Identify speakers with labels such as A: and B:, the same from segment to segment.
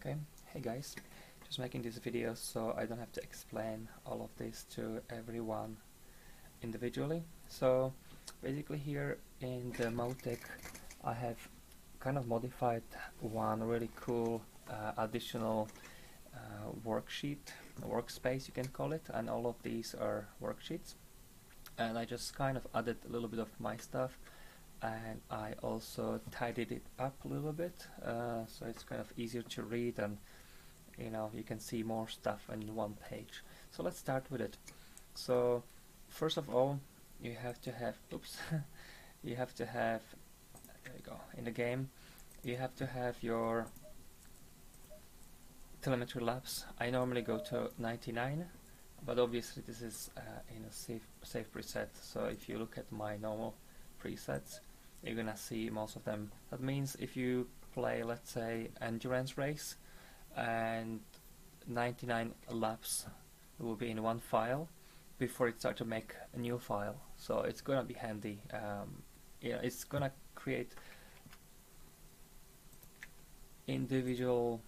A: Okay, hey guys, just making this video so I don't have to explain all of this to everyone individually. So basically here in the MoTec I have kind of modified one really cool additional workspace you can call it, and all of these are worksheets, and I just kind of added a little bit of my stuff, and I also tidied it up a little bit so it's kind of easier to read, and you can see more stuff in one page. So let's start with it. So first of all, you have to have you have to have, there you go, in the game you have to have your telemetry laps. I normally go to 99, but obviously this is in a safe preset, so if you look at my normal presets you're gonna see most of them. That means if you play, let's say, endurance race, and 99 laps will be in one file before it starts to make a new file, so it's gonna be handy. It's gonna create individual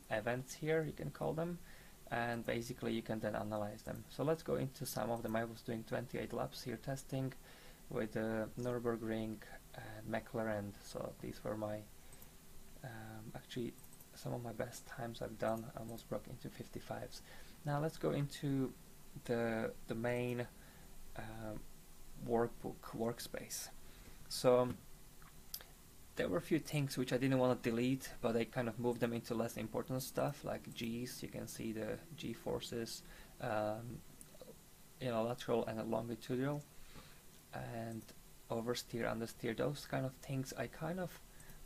A: events here, you can call them, and basically you can then analyze them. So let's go into some of them. I was doing 28 laps here testing with the Nürburgring and McLaren, so these were my actually some of my best times I've done. I almost broke into 55s. Now let's go into the main workspace. So there were a few things which I didn't want to delete, but I kind of moved them into less important stuff, like G's. You can see the G forces, lateral and longitudinal, and oversteer, understeer, those kind of things. I kind of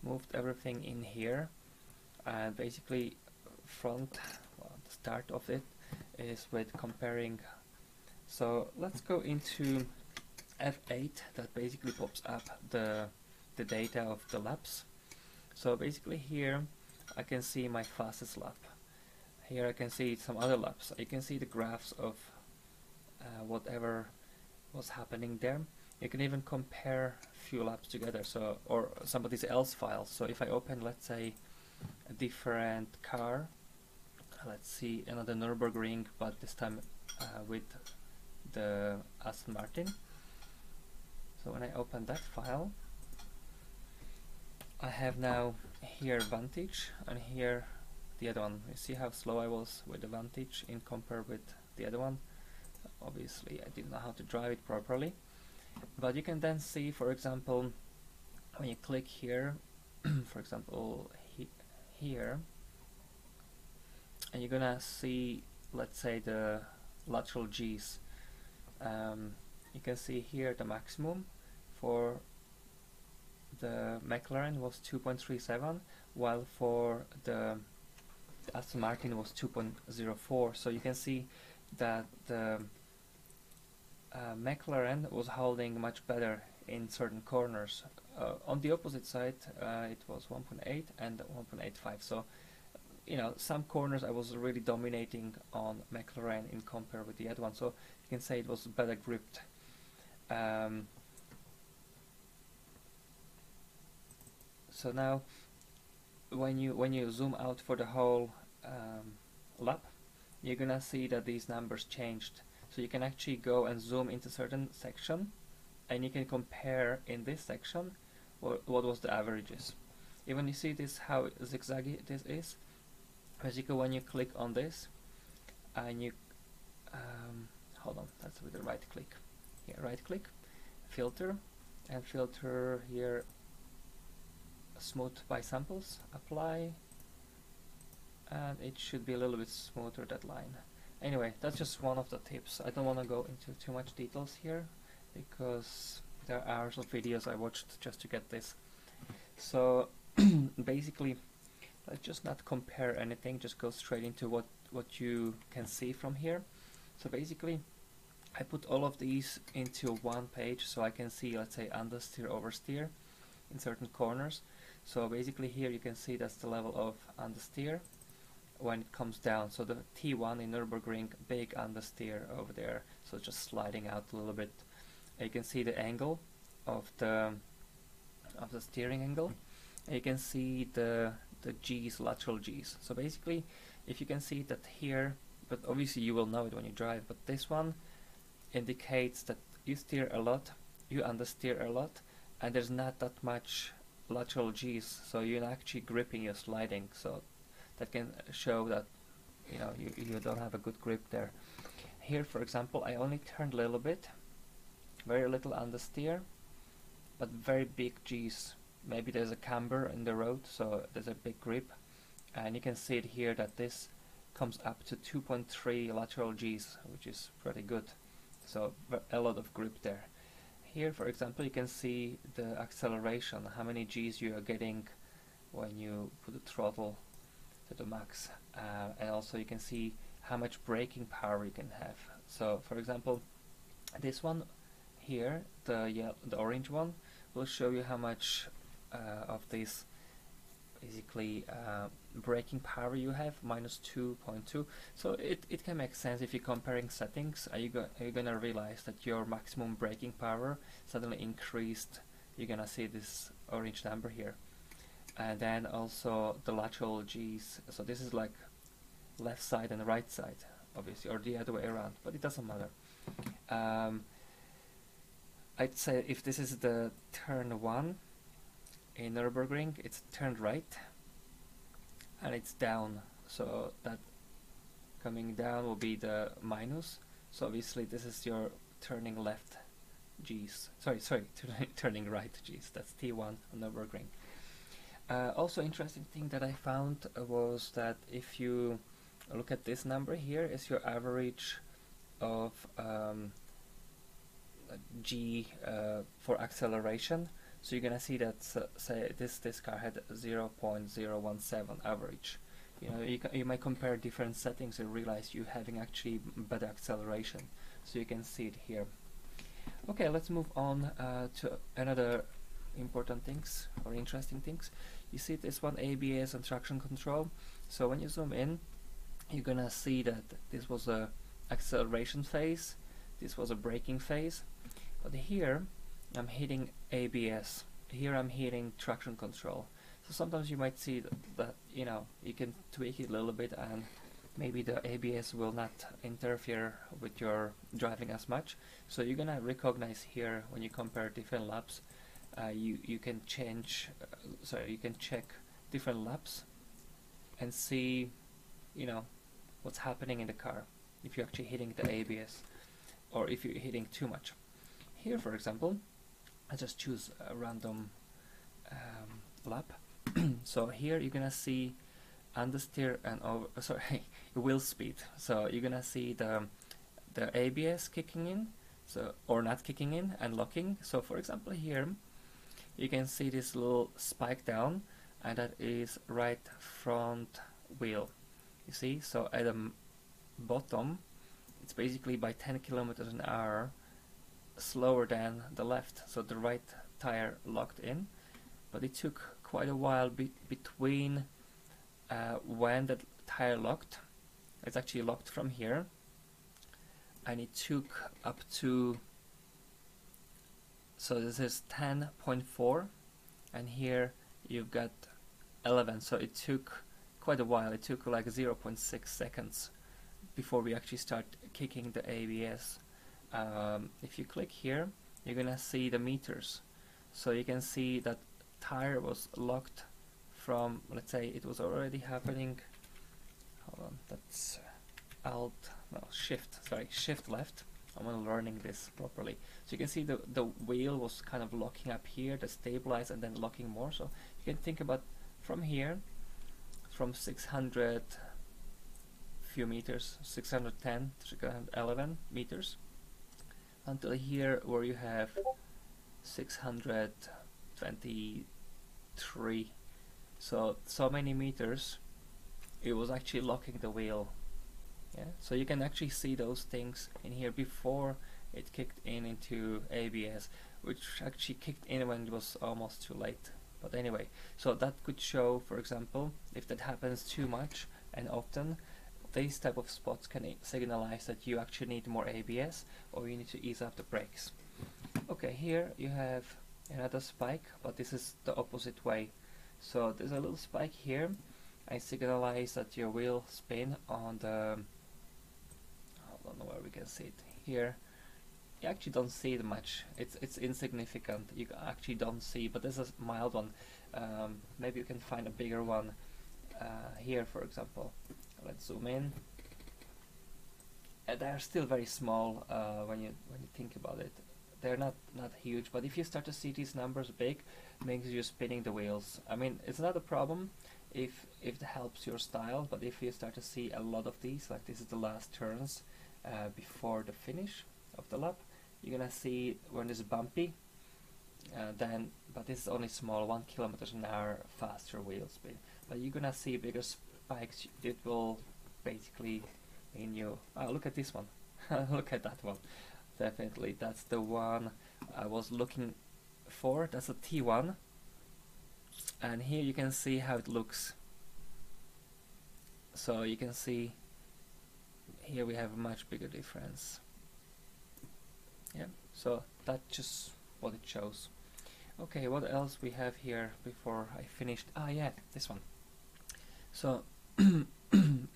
A: moved everything in here, and basically the start of it is with comparing. So let's go into F8. That basically pops up the data of the laps. So basically here I can see my fastest lap. Here I can see some other laps. I can see the graphs of whatever was happening there. You can even compare a few laps together, so, or somebody else's files. So if I open, let's say, a different car, let's see another Nürburgring, but this time with the Aston Martin. So when I open that file, I have now here Vantage, and here the other one. You see how slow I was with the Vantage in compare with the other one. Obviously I didn't know how to drive it properly, but you can then see, for example, when you click here for example here, and you're gonna see, let's say, the lateral G's. You can see here the maximum for the McLaren was 2.37, while for the Aston Martin was 2.04. So you can see that the McLaren was holding much better in certain corners. On the opposite side it was 1.8 and 1.85. So some corners I was really dominating on McLaren in compare with the other one, so you can say it was better gripped. So now when you zoom out for the whole lap, you're gonna see that these numbers changed. So you can actually go and zoom into certain section, and you can compare in this section what was the averages. Even you see this, how zigzaggy this is. Basically when you click on this and you hold on, that's with the right click here, right click, filter, and filter here smooth by samples, apply, and it should be a little bit smoother, that line. Anyway, that's just one of the tips. I don't want to go into too much details here because there are hours of videos I watched just to get this. So basically let's just not compare anything, just go straight into what you can see from here. So basically I put all of these into one page so I can see, let's say, understeer, oversteer in certain corners. So basically here you can see that's the level of understeer when it comes down. So the T1 in Nürburgring, big understeer over there, so just sliding out a little bit. You can see the angle of the steering angle. You can see the the G's, lateral G's. So basically, if you can see that here, but obviously you will know it when you drive, but this one indicates that you steer a lot, you understeer a lot, and there's not that much lateral G's, so you're actually gripping, you're sliding, so that can show that you don't have a good grip there. Here, for example, I only turned a little bit, very little understeer, but very big G's. Maybe there's a camber in the road, so there's a big grip, and you can see it here that this comes up to 2.3 lateral G's, which is pretty good. So a lot of grip there. Here, for example, you can see the acceleration, how many G's you are getting when you put the throttle to the max, and also you can see how much braking power you can have. So, for example, this one here, the orange one, will show you how much of this basically braking power you have, minus 2.2. So it can make sense if you're comparing settings. You're gonna realize that your maximum braking power suddenly increased. You're gonna see this orange number here, and then also the lateral G's. So this is like left side and right side, obviously, or the other way around, but it doesn't matter. I'd say if this is the turn 1 in Nürburgring, it's turned right and it's down, so that coming down will be the minus. So obviously this is your turning left G's, sorry, turning right G's. That's T1 on Nürburgring. Also interesting thing that I found was that if you look at this number here, is your average of G for acceleration. So you're gonna see that say this car had 0.017 average. You might compare different settings and realize you're having actually better acceleration. So you can see it here. Okay, let's move on to another important things or interesting things. You see this one, ABS and traction control. So when you zoom in, you're gonna see that this was a acceleration phase, this was a braking phase, but here I'm hitting ABS, here I'm hitting traction control. So sometimes you might see that you can tweak it a little bit and maybe the ABS will not interfere with your driving as much. So you're gonna recognize here when you compare different laps, you can change, you can check different laps and see what's happening in the car, if you're actually hitting the ABS or if you're hitting too much. Here, for example, I just choose a random lap. So here you're gonna see understeer and wheel speed. So you're gonna see the ABS kicking in, or not kicking in, and locking. So for example, here you can see this little spike down, and that is right front wheel. You see, so at the bottom, it's basically by 10 kilometers an hour slower than the left. So the right tire locked in, but it took quite a while between when the tire locked. It's actually locked from here, and it took up to, so this is 10.4, and here you've got 11. So it took quite a while. It took like 0.6 seconds before we actually start kicking the ABS. If you click here, you're gonna see the meters. So you can see that tire was locked from, let's say it was already happening, hold on, that's shift left. I'm learning this properly. So you can see the wheel was kind of locking up here, the stabilize, and then locking more. So you can think about from here, from 600 few meters, 610, 611 meters, until here where you have 623. So many meters it was actually locking the wheel. Yeah, so you can actually see those things in here before it kicked into ABS, which actually kicked in when it was almost too late. But anyway, so that could show, for example, if that happens too much and often, these type of spots can signalize that you actually need more ABS or you need to ease up the brakes. Okay, here you have another spike, but this is the opposite way. So there's a little spike here. I signalize that your wheel spin on the, I don't know where we can see it here. You actually don't see it much. It's insignificant. You actually don't see, but this is a mild one. Maybe you can find a bigger one here, for example. Let's zoom in. They're still very small when you think about it. They're not huge, but if you start to see these numbers big, makes you spinning the wheels. I mean, it's not a problem if it helps your style, but if you start to see a lot of these, like this is the last turns before the finish of the lap, you're gonna see when it's bumpy, but this is only small, 1 km/h faster wheel speed. But you're gonna see bigger spikes. It will basically mean you. Oh, look at this one. Look at that one. Definitely, that's the one I was looking for. That's a T1, and here you can see how it looks. So you can see here we have a much bigger difference. Yeah, so that's just what it shows. Okay, what else we have here before I finished? Ah, yeah, this one. So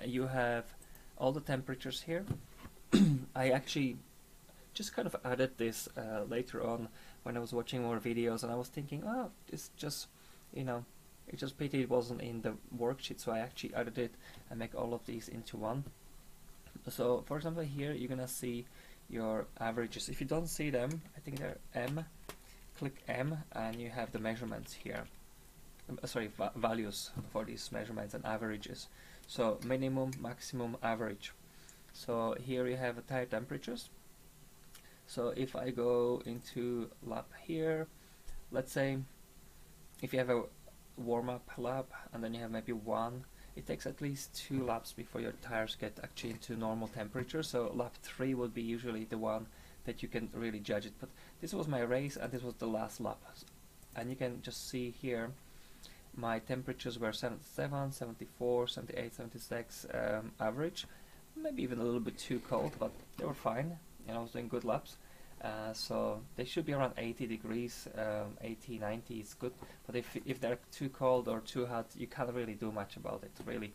A: you have all the temperatures here. I actually just kind of added this later on when I was watching more videos, and I was thinking, oh, it's just, you know, it's just pity it wasn't in the worksheet, so I actually added it and make all of these into one. So for example, here you're gonna see your averages. If you don't see them, I think they're M. Click M and you have the measurements here. Values for these measurements and averages. So minimum, maximum, average. So here you have tire temperatures. So if I go into lap here, let's say if you have a warm-up lap and then you have maybe one, it takes at least 2 laps before your tires get actually into normal temperature. So lap 3 would be usually the one that you can really judge it. But this was my race and this was the last lap. And you can just see here my temperatures were 77, 74, 78, 76 average. Maybe even a little bit too cold, but they were fine. You know, I was doing good laps. So they should be around 80 degrees, 80, 90 is good. But if they're too cold or too hot, you can't really do much about it, really,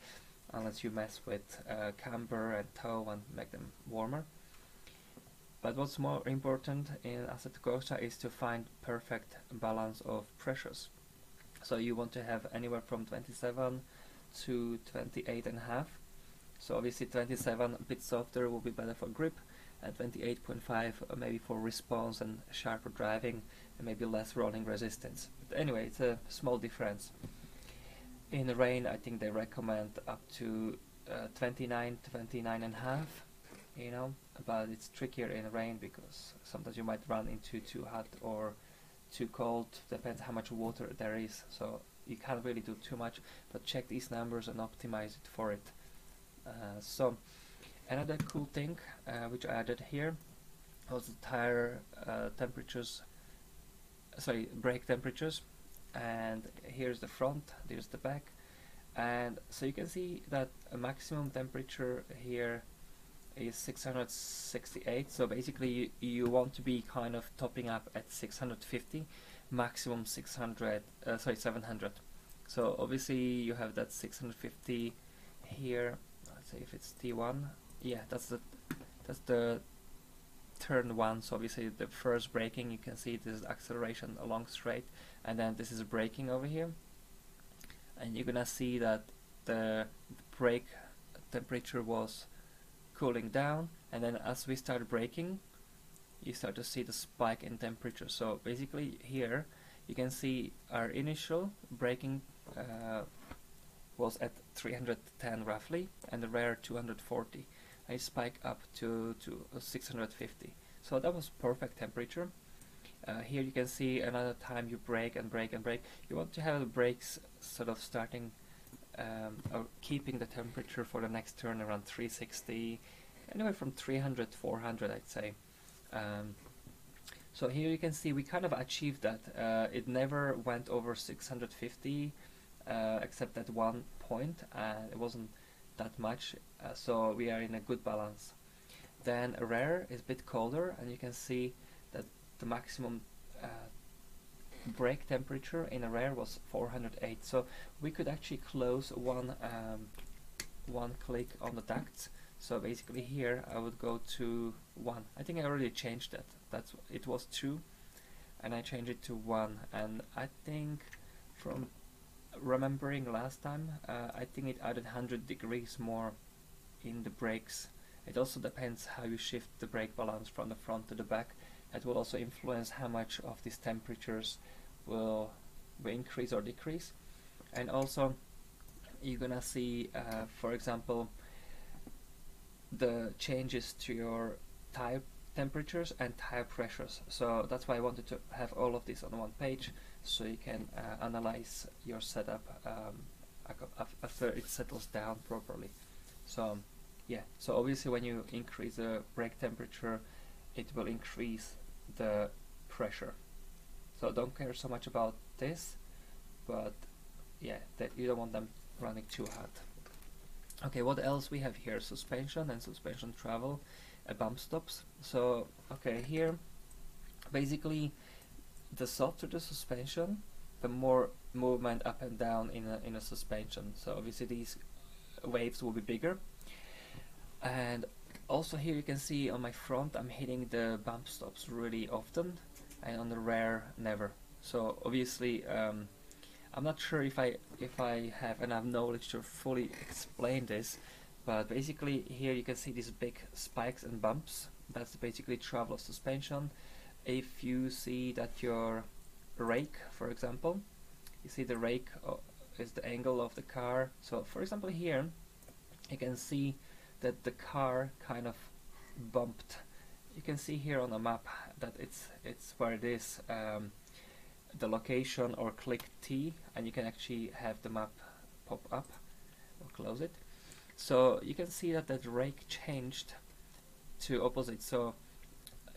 A: unless you mess with camber and tow and make them warmer. But what's more important in Assetto Corsa is to find perfect balance of pressures. So you want to have anywhere from 27 to 28.5. So obviously 27 a bit softer will be better for grip, and 28.5 maybe for response and sharper driving, and maybe less rolling resistance. But anyway, it's a small difference. In the rain, I think they recommend up to 29, 29.5. You know, but it's trickier in rain because sometimes you might run into too hot or too cold, depends how much water there is, so you can't really do too much, but check these numbers and optimize it for it. So another cool thing which I added here was the tire temperatures, brake temperatures, and here's the front, there's the back, and so you can see that a maximum temperature here is 668. So basically you want to be kind of topping up at 650, maximum 700. So obviously you have that 650 here. Let's say if it's T1, yeah, that's the turn 1. So obviously the first braking, you can see this is acceleration along straight, and then this is braking over here, and you're gonna see that the brake temperature was cooling down, and then as we start braking, you start to see the spike in temperature. So basically here you can see our initial braking was at 310 roughly, and the rear 240. I spike up to 650. So that was perfect temperature. Here you can see another time you brake and brake and brake. You want to have the brakes sort of starting or keeping the temperature for the next turn around 360, anywhere from 300 400 I'd say. So here you can see we kind of achieved that. It never went over 650 except at one point, and it wasn't that much, so we are in a good balance. Then rear is a bit colder, and you can see that the maximum brake temperature in a rare was 408, so we could actually close one click on the ducts. So basically here I would go to 1. I think I already changed that. It was 2 and I changed it to 1, and I think from remembering last time, I think it added 100 degrees more in the brakes. It also depends how you shift the brake balance from the front to the back. It will also influence how much of these temperatures will increase or decrease. And also you're gonna see, for example, the changes to your tire temperatures and tire pressures. So that's why I wanted to have all of this on one page, so you can analyze your setup after it settles down properly. So yeah, so obviously when you increase the brake temperature, it will increase the pressure. So don't care so much about this, but yeah, that you don't want them running too hot. Okay, what else we have here? Suspension and suspension travel, bump stops. So okay, here basically the softer the suspension, the more movement up and down in a suspension. So obviously these waves will be bigger. And also here you can see on my front I'm hitting the bump stops really often, and on the rear never. So obviously I'm not sure if I have enough knowledge to fully explain this, but basically here you can see these big spikes and bumps. That's basically travel of suspension. If you see that your rake, for example, you see the rake is the angle of the car. So for example here you can see that the car kind of bumped. You can see here on the map that it's where it is, the location, or click T, and you can actually have the map pop up or close it. So you can see that that rake changed to opposite. So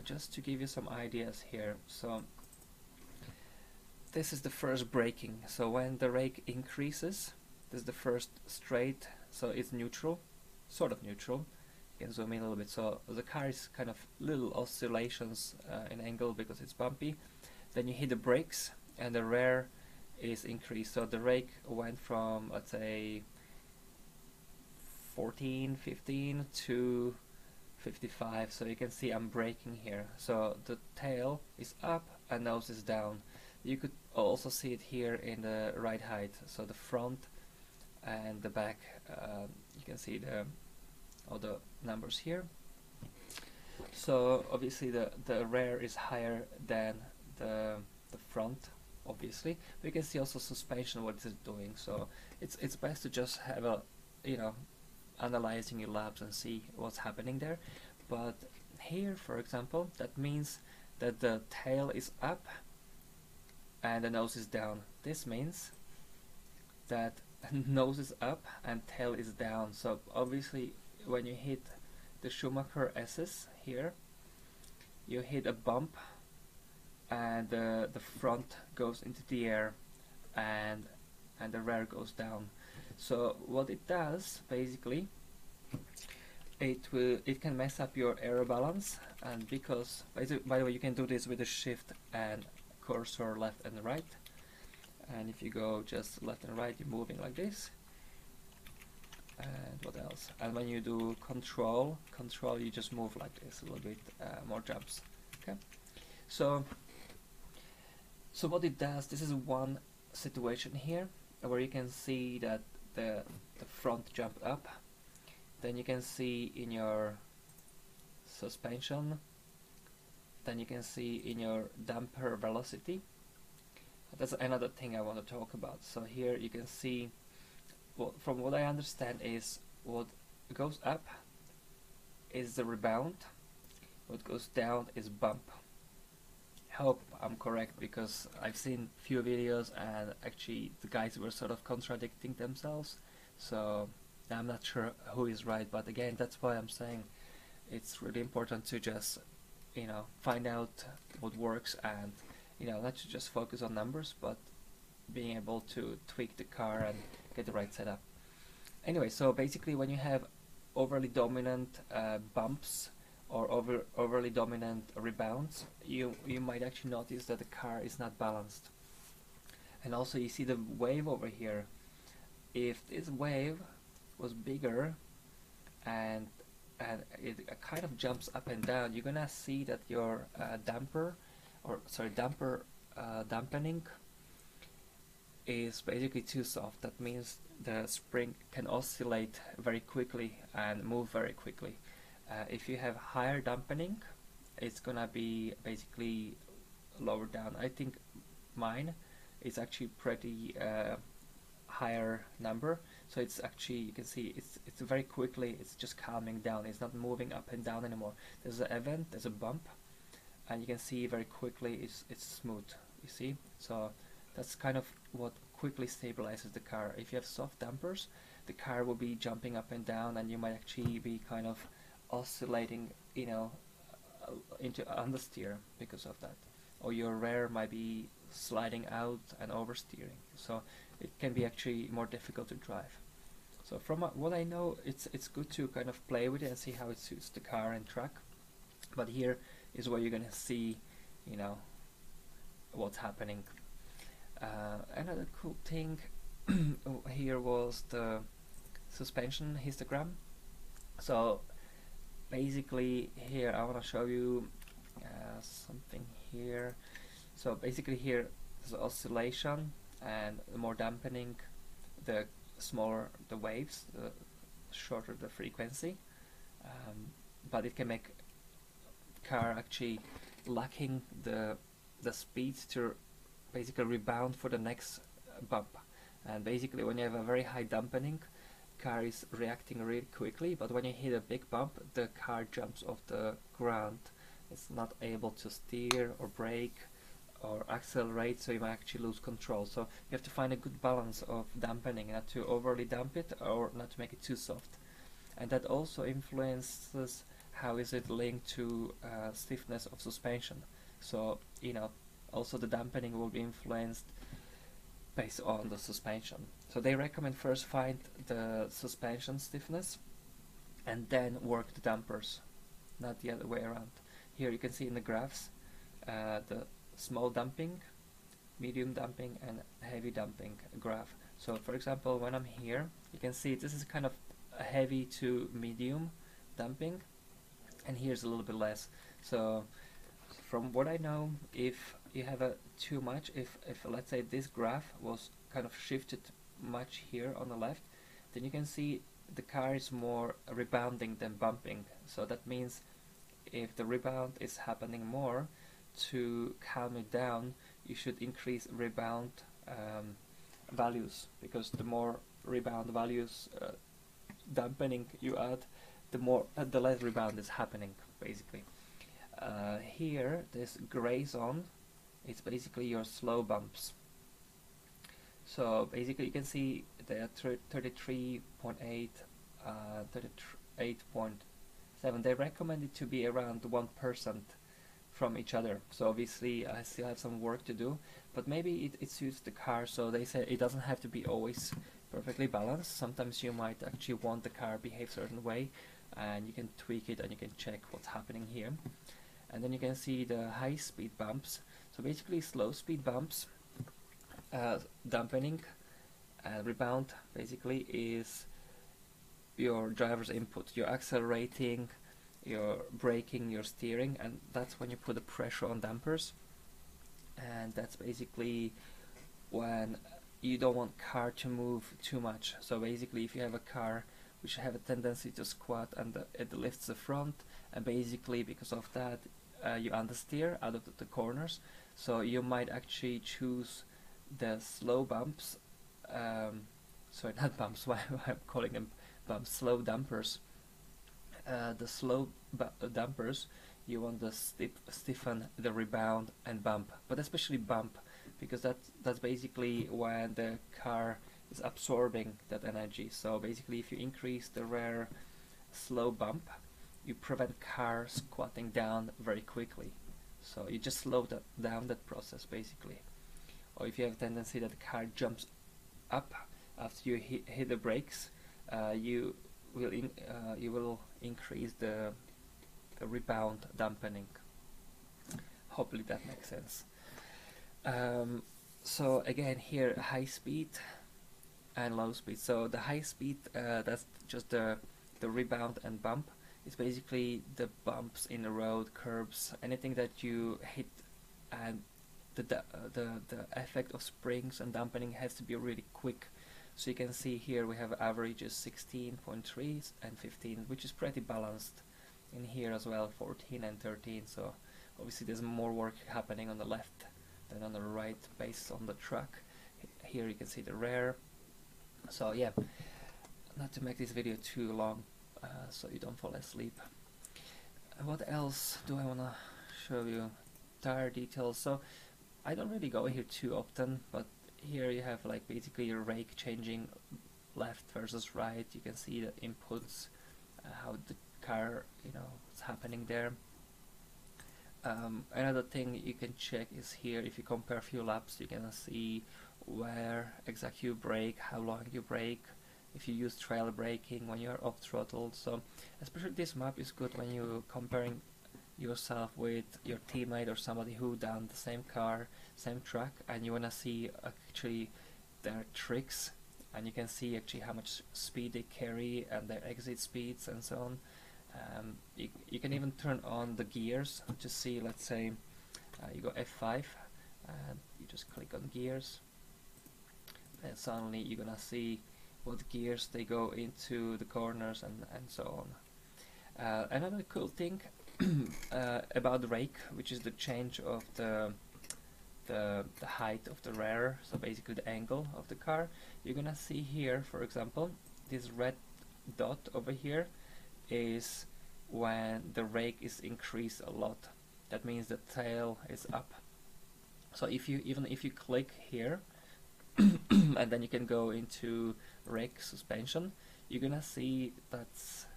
A: just to give you some ideas here, so this is the first braking. So when the rake increases, this is the first straight, so it's neutral, sort of neutral. You can zoom in a little bit. So the car is kind of little oscillations in angle because it's bumpy. Then you hit the brakes and the rear is increased. So the rake went from, let's say, 14, 15 to 55. So you can see I'm braking here. So the tail is up and nose is down. You could also see it here in the ride height. So the front and the back, you can see all the numbers here. So obviously the rear is higher than the front, obviously. But you can see also suspension, what is it doing. So it's best to just have a, analyzing your laps and see what's happening there. But here, for example, that means that the tail is up and the nose is down. This means that nose is up and tail is down. So obviously when you hit the Schumacher S's here, you hit a bump and the front goes into the air and the rear goes down. So what it does basically, it can mess up your aero balance, and because by the way you can do this with a shift and cursor left and right, and if you go just left and right, you're moving like this. And what else? And when you do control, you just move like this a little bit, more jumps. Okay. So what it does, this is one situation here where you can see that the front jumped up. Then you can see in your suspension. Then you can see in your damper velocity. That's another thing I want to talk about. So here you can see, well, from what I understand is what goes up is the rebound, what goes down is bump. I hope I'm correct, because I've seen few videos and actually the guys were sort of contradicting themselves, so I'm not sure who is right. But again, that's why I'm saying it's really important to just find out what works, and not to just focus on numbers, but being able to tweak the car and get the right setup. Anyway, so basically when you have overly dominant bumps or overly dominant rebounds, you might actually notice that the car is not balanced. And also you see the wave over here. If this wave was bigger and it kind of jumps up and down, you're gonna see that your dampening is basically too soft. That means the spring can oscillate very quickly and move very quickly. If you have higher dampening, it's gonna be basically lower down. I think mine is actually pretty higher number, so it's actually, you can see it's very quickly, it's just calming down, it's not moving up and down anymore. There's an event, there's a bump, and you can see very quickly it's smooth, you see. So that's kind of what quickly stabilizes the car. If you have soft dampers, the car will be jumping up and down, and you might actually be kind of oscillating, you know, into understeer because of that, or your rear might be sliding out and oversteering, so it can be actually more difficult to drive. So from what I know, it's good to kind of play with it and see how it suits the car and track. But here is where you're gonna see, you know, what's happening. Another cool thing here was the suspension histogram. So basically here I want to show you something here. So basically here there's oscillation, and the more dampening, the smaller the waves, the shorter the frequency, but it can make car actually lacking the speed to basically rebound for the next bump. And basically when you have a very high dampening, car is reacting really quickly, but when you hit a big bump, the car jumps off the ground. It's not able to steer or brake or accelerate, so you might actually lose control. So you have to find a good balance of dampening, not to overly damp it or not to make it too soft. And that also influences how is it linked to stiffness of suspension. So, you know, also the dampening will be influenced based on the suspension. So they recommend first find the suspension stiffness and then work the dampers, not the other way around. Here you can see in the graphs the small damping, medium damping, and heavy damping graph. So for example, when I'm here, you can see this is kind of a heavy to medium damping, and here's a little bit less. So from what I know, if you have a too much, if let's say this graph was kind of shifted much here on the left, then you can see the car is more rebounding than bumping. So that means if the rebound is happening more, to calm it down, you should increase rebound values, because the more rebound values dampening you add, the less rebound is happening basically. Here this gray zone, it's basically your slow bumps. So basically you can see they are 33.8, 38.7. They recommend it to be around 1% from each other. So obviously I still have some work to do, but maybe it suits the car. So they say it doesn't have to be always perfectly balanced. Sometimes you might actually want the car behave a certain way, and you can tweak it and you can check what's happening here. And then you can see the high speed bumps. So basically slow speed bumps, dampening and rebound basically is your driver's input. You're accelerating, you're braking, you're steering, and that's when you put the pressure on dampers. And that's basically when you don't want car to move too much. So basically if you have a car which have a tendency to squat and it lifts the front, and basically because of that you understeer out of the corners, so you might actually choose the slow bumps, sorry, not bumps, why I'm calling them bumps, slow dampers. The slow dampers, you want to stiffen the rebound and bump, but especially bump, because that's basically when the car is absorbing that energy. So basically if you increase the rear slow bump, you prevent car squatting down very quickly. So you just slow down that process basically. Or if you have a tendency that the car jumps up after you hit the brakes, you will increase the rebound dampening. Hopefully that makes sense. So again, here high speed and low speed. So the high speed, that's just the rebound and bump. It's basically the bumps in the road, curbs, anything that you hit, and the effect of springs and dampening has to be really quick. So you can see here we have averages 16.3 and 15, which is pretty balanced. In here as well, 14 and 13. So obviously there's more work happening on the left than on the right based on the truck. Here you can see the rear. So yeah, not to make this video too long, so you don't fall asleep. What else do I want to show you? Tire details. So I don't really go here too often, but here you have like basically your rake changing left versus right. You can see the inputs, how the car, what's happening there. Another thing you can check is here, if you compare a few laps, you can see where exactly you brake, how long you brake, if you use trail braking when you're off throttle. So especially this map is good when you're comparing yourself with your teammate or somebody who done the same car, same track, and you wanna see actually their tricks, and you can see actually how much speed they carry and their exit speeds and so on. You can even turn on the gears to see, let's say you go F5 and you just click on gears, and suddenly you're gonna see what gears they go into the corners and so on. Another cool thing about the rake, which is the change of the height of the rear, so basically the angle of the car. You're gonna see here, for example, this red dot over here is when the rake is increased a lot. That means the tail is up. So if you click here and then you can go into rake suspension, you're gonna see that's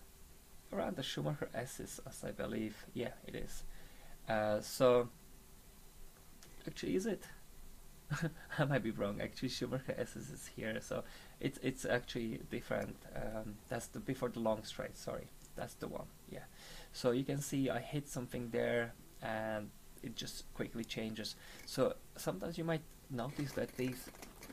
A: around the Schumacher S's, as I believe. Yeah, it is. So actually, is it? I might be wrong. Actually, Schumacher S's is here, so it's actually different. That's the before the long straight. Sorry, that's the one. Yeah. So you can see I hit something there, and it just quickly changes. So sometimes you might notice that these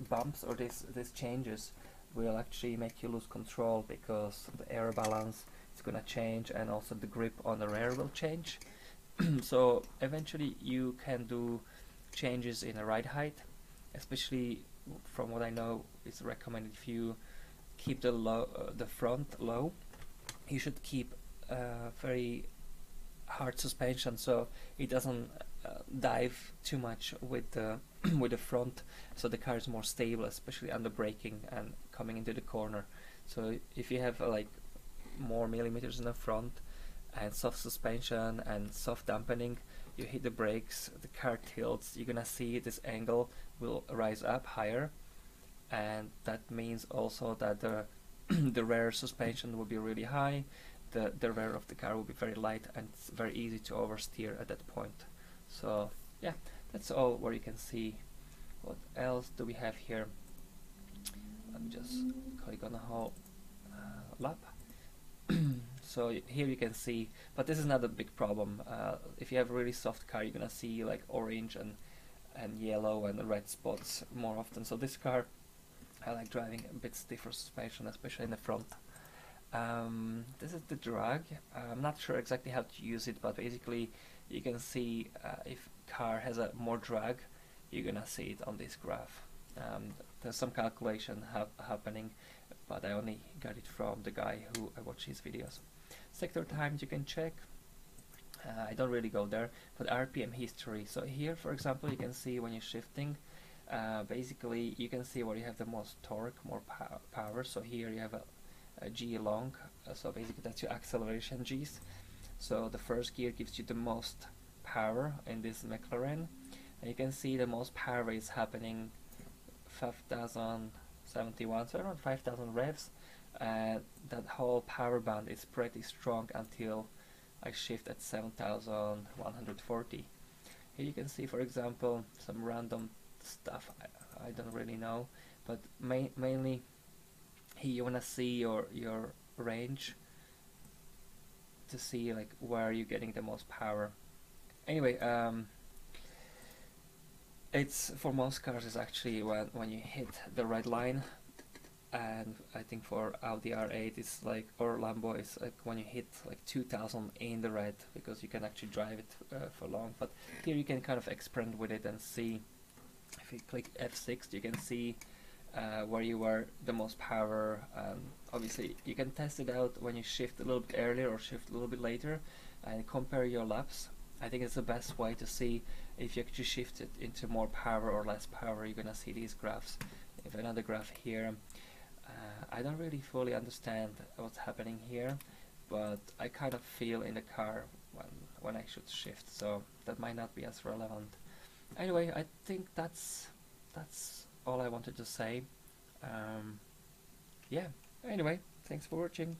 A: bumps or these changes will actually make you lose control, because the air balance is gonna change, and also the grip on the rear will change. So eventually you can do changes in the ride height, especially from what I know it's recommended. If you keep the front low, you should keep very hard suspension, so it doesn't dive too much with the with the front, so the car is more stable, especially under braking and coming into the corner. So if you have like more millimeters in the front and soft suspension and soft dampening, you hit the brakes, the car tilts, you're gonna see this angle will rise up higher, and that means also that the the rear suspension will be really high, the rear of the car will be very light, and it's very easy to oversteer at that point. So yeah, that's all where you can see. What else do we have here? Let me just click on the whole lap. So here you can see, but this is not a big problem. If you have a really soft car, you're gonna see like orange and yellow and red spots more often. So this car, I like driving a bit stiffer suspension, especially in the front. This is the drag. I'm not sure exactly how to use it, but basically you can see if car has a more drag, you're gonna see it on this graph. There's some calculation happening, but I only got it from the guy who I watch his videos. Sector times you can check. I don't really go there, but RPM history. So here, for example, you can see when you're shifting, basically you can see where you have the most torque, more power. So here you have a G long, so basically that's your acceleration G's. So the first gear gives you the most power in this McLaren, and you can see the most power is happening 5,071, so around 5,000 revs. That whole power band is pretty strong until I shift at 7,140. Here you can see, for example, some random stuff I don't really know, but mainly here you wanna see your range to see like where you're getting the most power. Anyway, It's for most cars is actually when you hit the red line, and I think for Audi R8 it's like, or Lambo it's like when you hit like 2000 in the red, because you can actually drive it for long. But here you can kind of experiment with it and see. If you click F6 you can see where you were the most power. Obviously you can test it out when you shift a little bit earlier or shift a little bit later and compare your laps. I think it's the best way to see if you actually shift it into more power or less power. You're gonna see these graphs. If another graph here, I don't really fully understand what's happening here, but I kind of feel in the car when I should shift, so that might not be as relevant. Anyway, I think that's all I wanted to say. Yeah. Anyway, thanks for watching.